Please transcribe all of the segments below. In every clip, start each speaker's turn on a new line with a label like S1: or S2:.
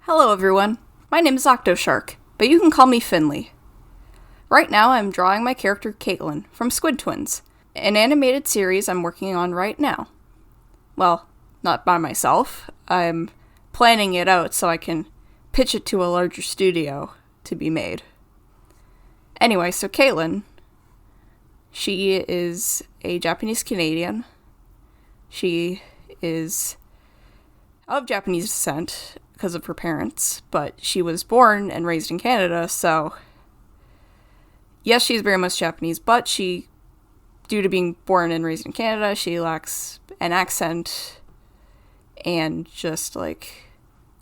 S1: Hello everyone, my name is Octoshark, but you can call me Finley. Right now I'm drawing my character Caitlyn from Squid Twins, an animated series I'm working on right now. Well, not by myself, I'm planning it out so I can pitch it to a larger studio to be made. Anyway, so Caitlyn, she is a Japanese Canadian. She is of Japanese descent because of her parents, but she was born and raised in Canada, so yes, she's very much Japanese, but due to being born and raised in Canada, she lacks an accent and just like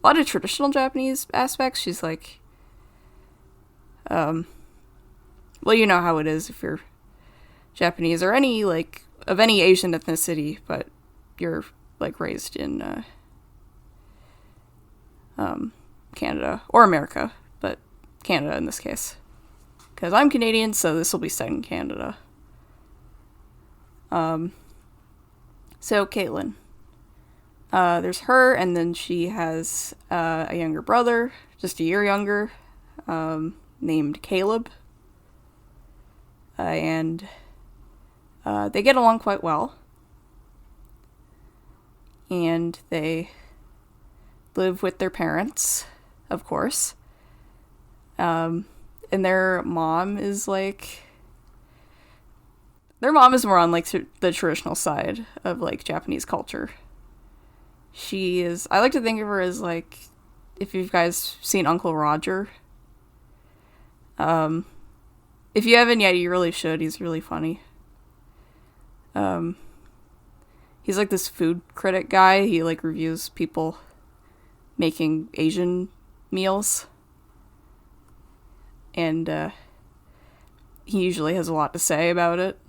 S1: a lot of traditional Japanese aspects. She's like, well, you know how it is if you're Japanese or any like of any Asian ethnicity, but you're like raised in Canada or America, but Canada in this case, because I'm Canadian, so this will be set in Canada. So Caitlyn, there's her, and then she has a younger brother, just a year younger, named Caleb, and they get along quite well, and they live with their parents, of course. And their mom is more on like the traditional side of like Japanese culture. I like to think of her as like, if you guys seen Uncle Roger. If you haven't yet, you really should. He's really funny. He's like this food critic guy. He like reviews people making Asian meals, and he usually has a lot to say about it.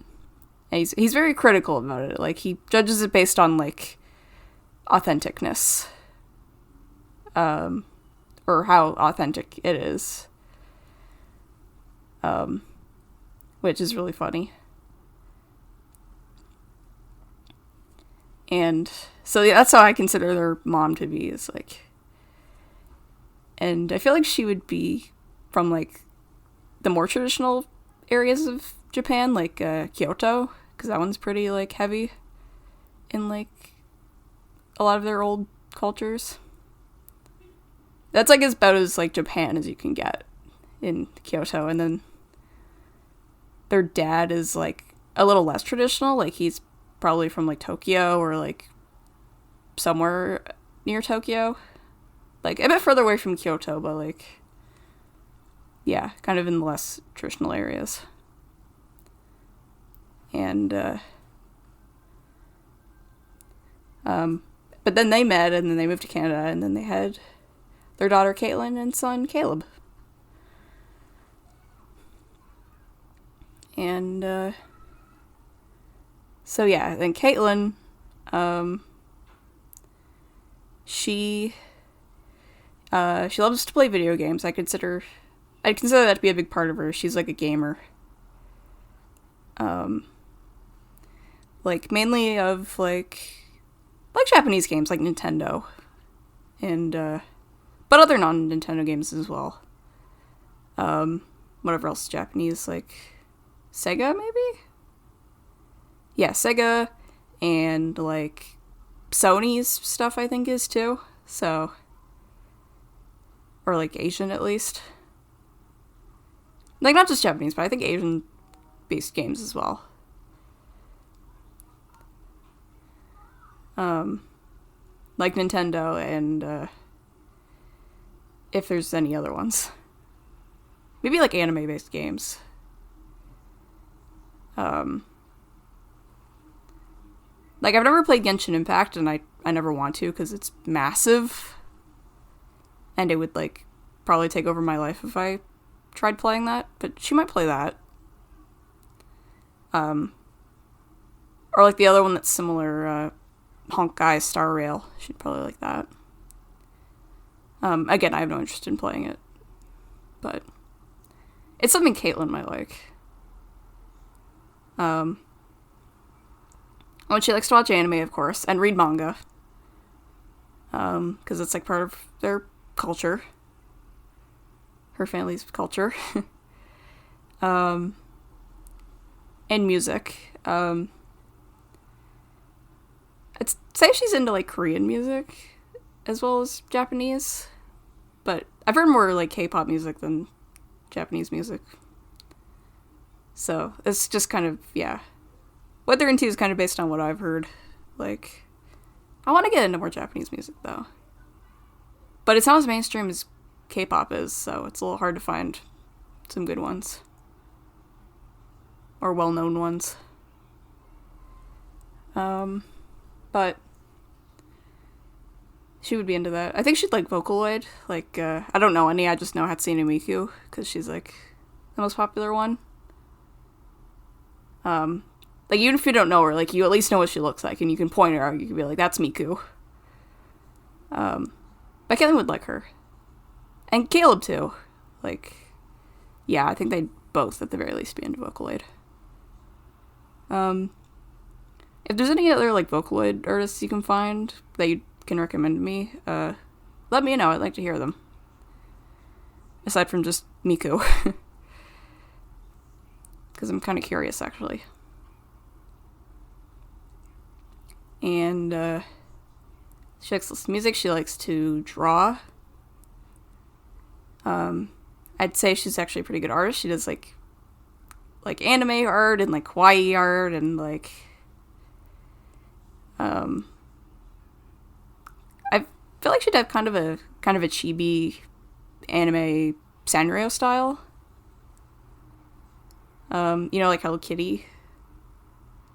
S1: And he's very critical about it. Like, he judges it based on like authenticness, or how authentic it is, which is really funny. And so yeah, that's how I consider their mom to be, is like. And I feel like she would be from, like, the more traditional areas of Japan, like, Kyoto, because that one's pretty, like, heavy in, like, a lot of their old cultures. That's, like, about as, like, Japan as you can get in Kyoto. And then their dad is, like, a little less traditional. Like, he's probably from, like, Tokyo or, like, somewhere near Tokyo. Like, a bit further away from Kyoto, but, like, yeah, kind of in the less traditional areas. And, but then they met, and then they moved to Canada, and then they had their daughter Caitlyn and son Caleb. And, so yeah, then Caitlyn, she loves to play video games. I'd consider that to be a big part of her. She's like a gamer. Like mainly of like Japanese games like Nintendo, and but other non-Nintendo games as well. Whatever else is Japanese, like Sega maybe? Yeah, Sega, and like Sony's stuff I think is too. So, or like Asian at least. Like not just Japanese, but I think Asian based games as well. Like Nintendo, and if there's any other ones. Maybe like anime based games. Like, I've never played Genshin Impact, and I never want to, because it's massive. And it would, like, probably take over my life if I tried playing that. But she might play that. Or, like, the other one that's similar, Honkai Star Rail. She'd probably like that. Again, I have no interest in playing it. But it's something Caitlyn might like. Well, she likes to watch anime, of course, and read manga. Because it's, like, part of their culture. Her family's culture. And music. I'd say she's into, like, Korean music as well as Japanese. But I've heard more, like, K-pop music than Japanese music. So, it's just kind of, yeah. What they're into is kind of based on what I've heard. Like, I want to get into more Japanese music, though. But it's not as mainstream as K-pop is, so it's a little hard to find some good ones. Or well-known ones. But she would be into that. I think she'd like Vocaloid. Like, I don't know any, I just know Hatsune Miku, because she's, like, the most popular one. Like, even if you don't know her, like, you at least know what she looks like, and you can point her out, you can be like, that's Miku. But Caitlyn would like her. And Caleb, too. Like, yeah, I think they'd both, at the very least, be into Vocaloid. If there's any other, like, Vocaloid artists you can find that you can recommend to me, let me know. I'd like to hear them. Aside from just Miku. Because I'm kind of curious, actually. And, she likes to listen to music. She likes to draw. I'd say she's actually a pretty good artist. She does, like anime art and, like, kawaii art and, like, I feel like she'd have kind of a chibi anime Sanrio style. You know, like Hello Kitty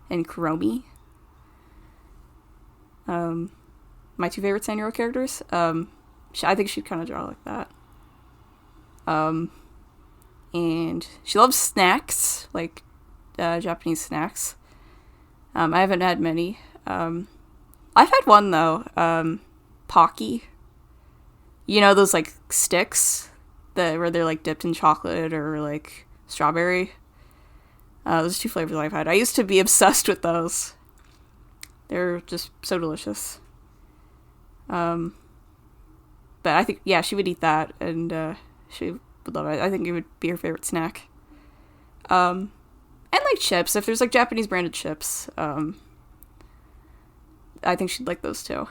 S1: and Kuromi. My two favorite Sanrio characters. I think she'd kind of draw like that. And she loves snacks, like, Japanese snacks. I haven't had many. I've had one, though. Pocky. You know, those, like, sticks where they're, like, dipped in chocolate or, like, strawberry. Those are two flavors I've had. I used to be obsessed with those. They're just so delicious. But I think, yeah, she would eat that, and, she would love it. I think it would be her favorite snack. And, like, chips. If there's, like, Japanese branded chips, I think she'd like those, too.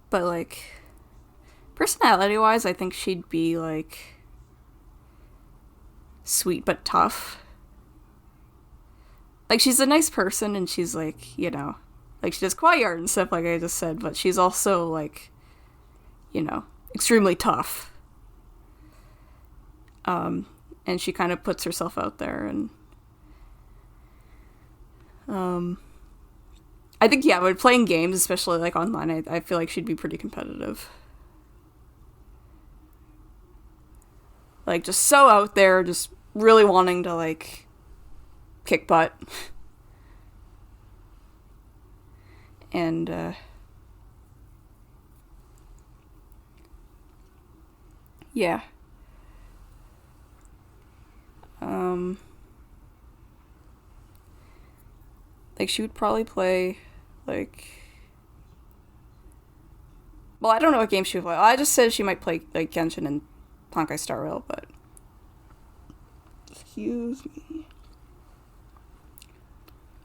S1: But, like, personality-wise, I think she'd be, like, sweet but tough. Like, she's a nice person, and she's, like, you know, like, she does kawaii art and stuff, like I just said, but she's also, like, you know, extremely tough. And she kind of puts herself out there, and, I think, yeah, when playing games, especially, like, online, I feel like she'd be pretty competitive. Like, just so out there, just really wanting to, like, kick butt. And, yeah. Like, she would probably play, like, well, I don't know what game she would play. I just said she might play, like, Genshin and Honkai Star Rail, but, excuse me.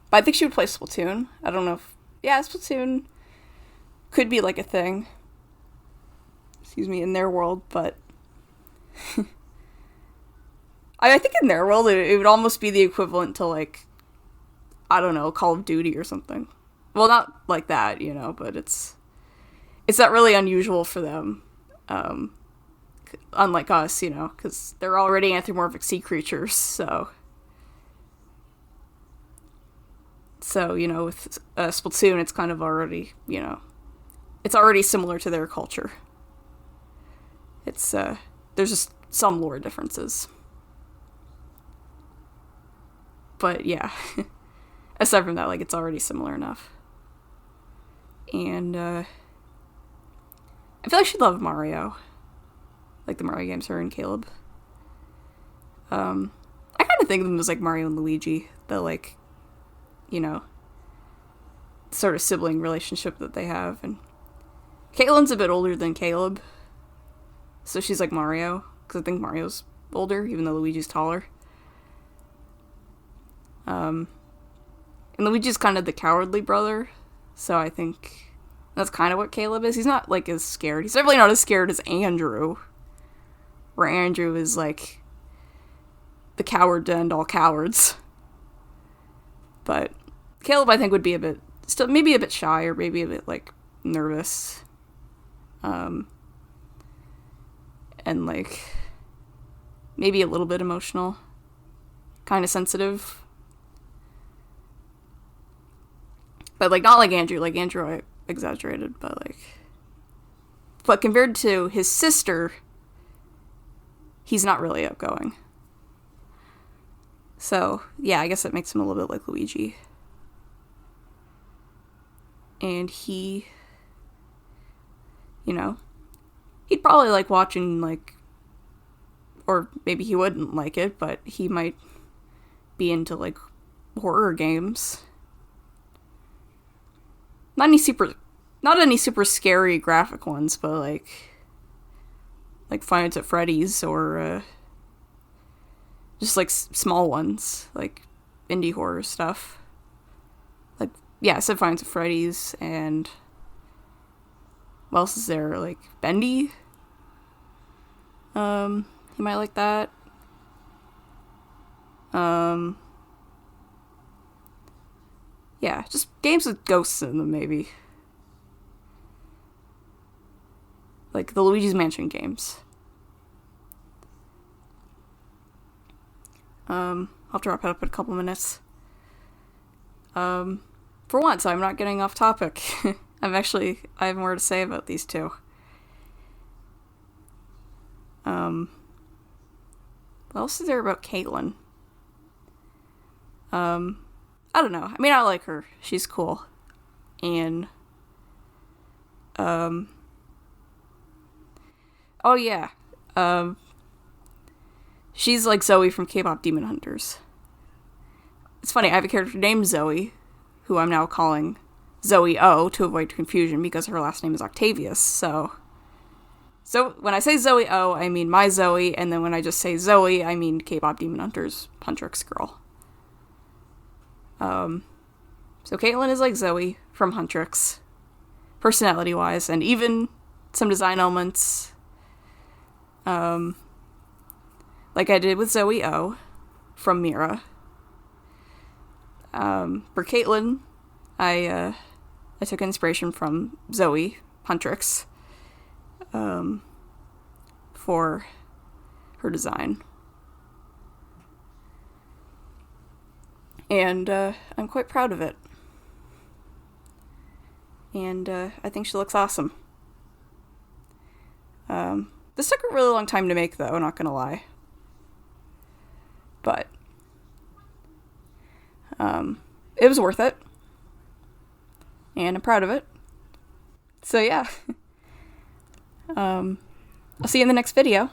S1: But I think she would play Splatoon. I don't know if, yeah, Splatoon could be, like, a thing. Excuse me, in their world, but I think in their world it would almost be the equivalent to, like, I don't know, Call of Duty or something. Well, not like that, you know, but it's not really unusual for them. Unlike us, you know, because they're already anthropomorphic sea creatures, so, you know, with Splatoon, it's kind of already, you know, it's already similar to their culture. It's, there's just some lore differences. But, yeah. Aside from that, like, it's already similar enough. And, I feel like she'd love Mario. Like, the Mario games, her and Caleb. I kind of think of them as, like, Mario and Luigi. The, like, you know, sort of sibling relationship that they have. And Caitlyn's a bit older than Caleb, so she's like Mario, because I think Mario's older, even though Luigi's taller. And Luigi's kind of the cowardly brother, so I think that's kind of what Caleb is. He's not, like, as scared. He's definitely not as scared as Andrew, where Andrew is, like, the coward to end all cowards. But Caleb, I think, would be a bit, still, maybe a bit shy, or maybe a bit, like, nervous. And, like, maybe a little bit emotional. Kind of sensitive. But, like, not like Andrew. Like, Andrew, I exaggerated, but compared to his sister, he's not really outgoing. So, yeah, I guess that makes him a little bit like Luigi. And he, you know, he'd probably like watching, like, or maybe he wouldn't like it, but he might be into, like, horror games. Not any super scary graphic ones, but like Five Nights at Freddy's, or just like small ones, like indie horror stuff. Like, yeah, I said Five Nights at Freddy's, and what else is there? Like Bendy. He might like that. Yeah, just games with ghosts in them, maybe. Like the Luigi's Mansion games. I'll have to wrap it up in a couple minutes. For once, I'm not getting off topic. I have more to say about these two. What else is there about Caitlyn? I don't know. I mean, I like her. She's cool. And, oh yeah. She's like Zoey from Kpopdemonhunters. It's funny, I have a character named Zoey, who I'm now calling Zoey O to avoid confusion because her last name is Octavius, so when I say Zoey O, I mean my Zoey, and then when I just say Zoey, I mean Kpopdemonhunters Huntrix girl. So Caitlyn is like Zoey from Huntrix, personality-wise, and even some design elements, like I did with Zoey O from Mira. For Caitlyn, I took inspiration from Zoey Huntrix, for her design. And, I'm quite proud of it. And, I think she looks awesome. This took a really long time to make, though, not gonna lie. But, it was worth it. And I'm proud of it. So, yeah. I'll see you in the next video.